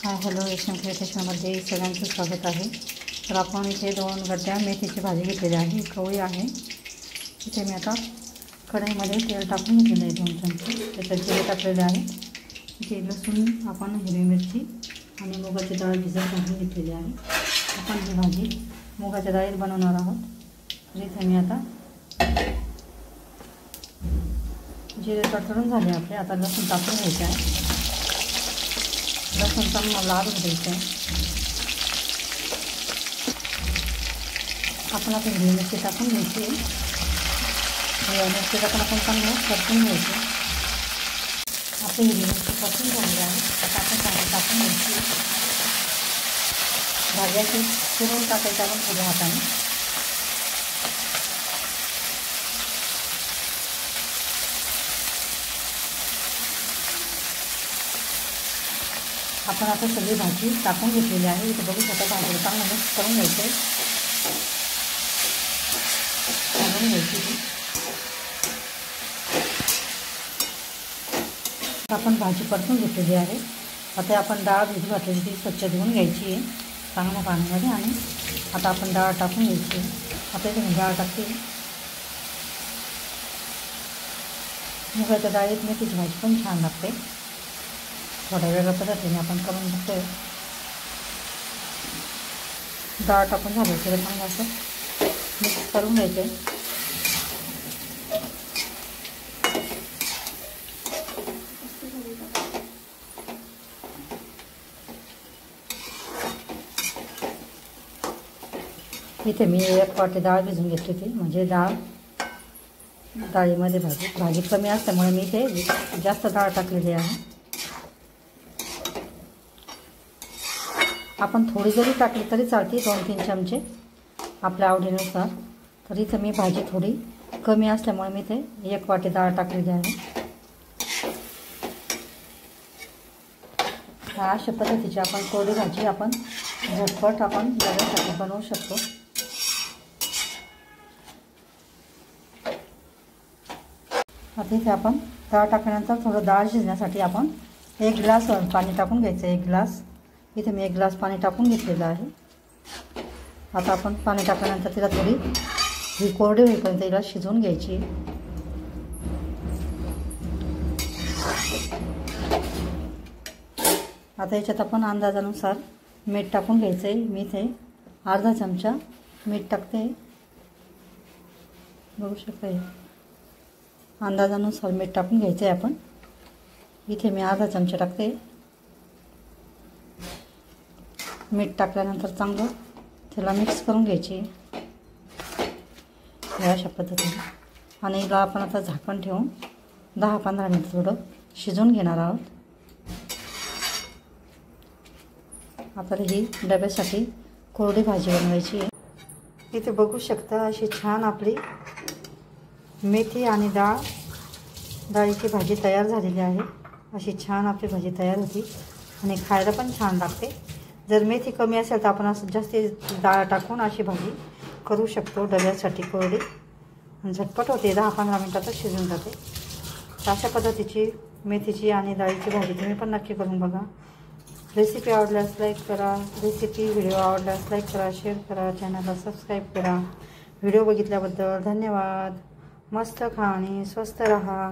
Hello यशम क्रिएशनमध्ये सगळ्यांचं स्वागत आहे। तर आपण इथे 2 गड्ड्या मेथीची भाजी घेतलेली आहे, कवळी आहे। इथे मी आता कढईमध्ये तेल टाकून घेतलेले आहे 2 चमचे, त्याच्यात जिरे टाकलेले आहे। इथे लसूण, आपण हिरवी मिरची आणि मुगाची डाळ भिजत घालून घेतलेली आहे। आपण ही भाजी मुगाच्या डाळीत बनवणार आहोत। तर इथे मी आता जिरे तडतडून झाले आपले, आता लसूण टाकून घ्यायचे आहे। लसूण चांगला लाल द्यायचं आहे। आपण आता हिरवी मिरची टाकून घ्यायची आहे। हिरवी मिरची टाकून आपण चांगलं परतून घ्यायचं। आपली हिरवी मिरची परतून झालेली आहे, आता आपण चांगलं टाकून घ्यायची। भाज्याची चिरून टाकायचं आपण थोड्या हाताने। आपण आता सगळी भाजी टाकून घेतलेली आहे। इथे बघू शकता भाजीला चांगलं मिक्स करून घ्यायचं आहे, घालून घ्यायची। आपण भाजी परतून घेतलेली आहे। आता आपण डाळ भिजू घातलेली ती स्वच्छ धुवून घ्यायची आहे चांगल्या पाण्यामध्ये, आणि आता आपण डाळ टाकून घ्यायची। आता इथे मी डाळ टाकते। मुगाच्या डाळीत मेथीची भाजी पण छान लागते। थोड्या वेगळ्या पद्धतीने आपण करून बघतोय। डाळ टाकून झालं की चांगलं असं मिक्स करून घ्यायचं आहे। इथे मी 1 वाटी डाळ भिजून घेतली होती, म्हणजे डाळीमध्ये भाजी कमी असल्यामुळे मी इथे जास्त डाळ टाकलेली आहे। आपण थोडी जरी टाकली तरी चालते, 2-3 चमचे आपल्या आवडीनुसार। तर इथं मी भाजी थोडी कमी असल्यामुळे मी इथे 1 वाटी डाळ टाकलेली आहे। अशा पद्धतीची आपण कोरडी भाजी आपण झटपट आपण डब्यासाठी बनवू शकतो। आता इथे आपण डाळ टाकल्यानंतर थोडं डाळ शिजण्यासाठी आपण 1 ग्लास पाणी टाकून घ्यायचं। 1 ग्लास, इथे मी 1 ग्लास पाणी टाकून घेतलेलं आहे। आता आपण पाणी टाकल्यानंतर तिला थोडी ही कोरडी होईपर्यंत तिला शिजवून घ्यायची। आता याच्यात आपण अंदाजानुसार मीठ टाकून घ्यायचं आहे। मी इथे अर्धा चमचा मीठ टाकते, बघू शकता। अंदाजानुसार मीठ टाकून घ्यायचं आहे आपण। इथे मी अर्धा चमचा टाकते। मीठ टाकल्यानंतर चांगलं त्याला मिक्स करून घ्यायची अशा पद्धतीने, आणि हिला आपण आता झाकण ठेवून 10-15 मिनिट थोडं शिजवून घेणार आहोत। आता ही डब्यासाठी कोरडी भाजी बनवायची आहे। इथे बघू शकता अशी छान आपली मेथी आणि डाळीची भाजी तयार झालेली आहे। अशी छान आपली भाजी तयार होती आणि खायला पण छान लागते। जर मेथी कमी असेल तर आपण असं जास्ती डाळ टाकून अशी भाजी करू शकतो डब्यासाठी कोरडी, झटपट होते, 10-15 मिनिटातच शिजून जाते। अशा पद्धतीची मेथीची आणि डाळीची भाजी तुम्ही पण नक्की करून बघा। रेसिपी आवडल्यास लाईक करा, व्हिडिओ आवडल्यास लाईक करा, शेअर करा, चॅनलला सबस्क्राईब करा। व्हिडिओ बघितल्याबद्दल धन्यवाद। मस्त खा आणि स्वस्त रहा।